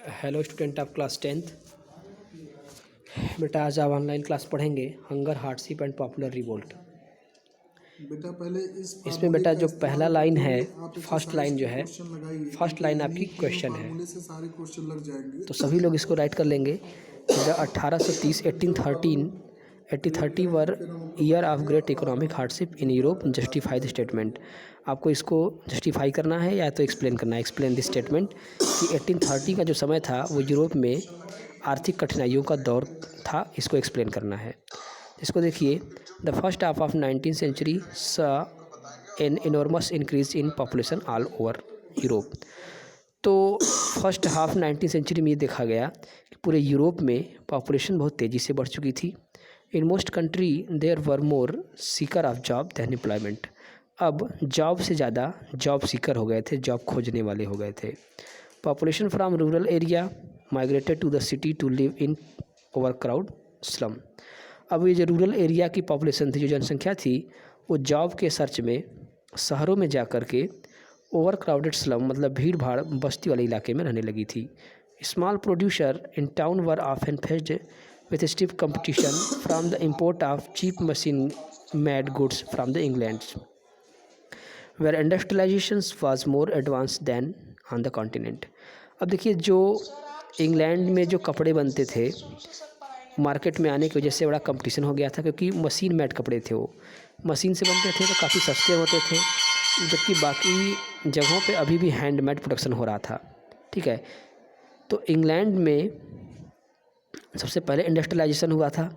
Hello student of class 10th। बेटा आज आप ऑनलाइन क्लास पढ़ेंगे hunger, hardship and popular revolt. बेटा पहले इस इसमें फार्मूले बेटा का जो पहला इस्तेमाल लाइन करते है, हुए आप फर्स्ट लाइन एक्सरसाइज जो के है, क्वेश्चन लगाइए। फर्स्ट लाइन इनके आपकी इन्हीं तीनों क्वेश्चन है। फार्मूले से सारे क्वेश्चन लग जाएंगे। तो सभी लोग इसको राइट कर लेंगे। The 1830 1813 1830 were year of great economic hardship in Europe, justify the statement. आपको इसको जस्टिफाई करना है या तो एक्सप्लेन करना है। एक्सप्लेन दिस स्टेटमेंट कि 1830 का जो समय था वो यूरोप में आर्थिक कठिनाइयों का दौर था, इसको एक्सप्लेन करना है। इसको देखिए, the first half of 19th century saw an enormous increase in population all over Europe. तो फर्स्ट हाफ 19th सेंचुरी में ये देखा गया कि पूरे यूरोप में पॉपुलेशन बहुत तेज़ी से बढ़ चुकी थी। In most country there were more seeker of job than employment. अब जॉब से ज़्यादा जॉब सीकर हो गए थे, जॉब खोजने वाले हो गए थे। Population from rural area migrated to the city to live in over crowd slum. अब ये जो रूरल एरिया की पॉपुलेशन थी, जो जनसंख्या थी, वो जॉब के सर्च में शहरों में जा कर के ओवर क्राउडेड स्लम मतलब भीड़ भाड़ बस्ती वाले इलाके में रहने लगी थी। Small producer in town were often faced with stiff competition from the import of cheap machine made goods from the England, where industrialisation was more advance than on the continent. अब देखिए, जो इंग्लैंड में जो कपड़े बनते थे, market में आने की वजह से बड़ा कंपटीशन हो गया था, क्योंकि मशीन मेड कपड़े थे, वो मशीन से बनते थे तो काफ़ी सस्ते होते थे, जबकि बाकी जगहों पे अभी भी हैंडमेड प्रोडक्शन हो रहा था। ठीक है, तो इंग्लैंड में सबसे पहले इंडस्ट्रियलाइजेशन हुआ था,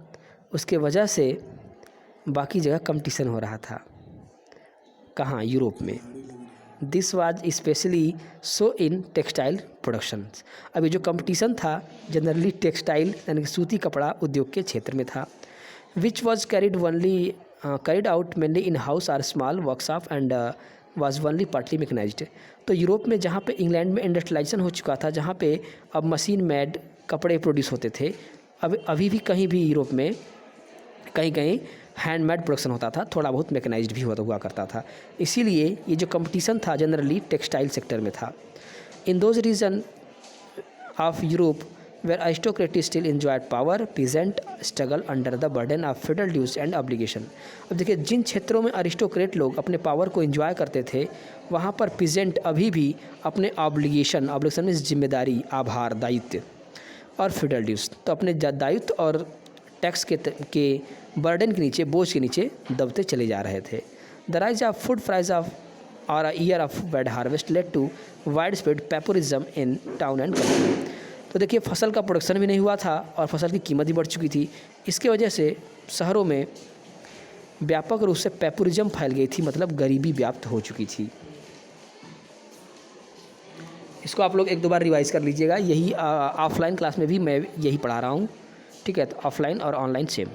उसके वजह से बाकी जगह कंपटीशन हो रहा था। कहाँ? यूरोप में। This was specially so in textile production. अभी जो कंपटीशन था जनरली टेक्सटाइल यानी कि सूती कपड़ा उद्योग के क्षेत्र में था, which was carried out mainly in house or small workshop and was only partly mechanised. तो यूरोप में जहाँ पे इंग्लैंड में इंडस्ट्रियलाइजेशन हो चुका था, जहाँ पे अब मशीन मेड कपड़े प्रोड्यूस होते थे, अब अभी भी कहीं भी यूरोप में कहीं कहीं हैंडमेड प्रोडक्शन होता था, थोड़ा बहुत मैकेनाइज्ड भी हुआ करता था। इसीलिए ये जो कंपटीशन था जनरली टेक्सटाइल सेक्टर में था। In those region of Europe where aristocracy still enjoyed power, peasant struggle under the burden of federal dues and obligation. अब देखिए, जिन क्षेत्रों में अरिस्टोक्रेट लोग अपने पावर को एंजॉय करते थे, वहाँ पर पीजेंट अभी भी अपने ऑब्लिगेशन में जिम्मेदारी, आभार, दायित्व और फेडरल ड्यूज, तो अपने दायित्व और टैक्स के बर्डन के नीचे, बोझ के नीचे दबते चले जा रहे थे। The rise of food price of और year of bad harvest led to wide spread pauperism in town and country. तो देखिए, फसल का प्रोडक्शन भी नहीं हुआ था और फसल की कीमत भी बढ़ चुकी थी। इसके वजह से शहरों में व्यापक रूप से पैपोरिज्म फैल गई थी, मतलब गरीबी व्याप्त हो चुकी थी। इसको आप लोग एक दो बार रिवाइज कर लीजिएगा। यही ऑफलाइन क्लास में भी मैं यही पढ़ा रहा हूँ। ठीक है, तो ऑफलाइन और ऑनलाइन सेम।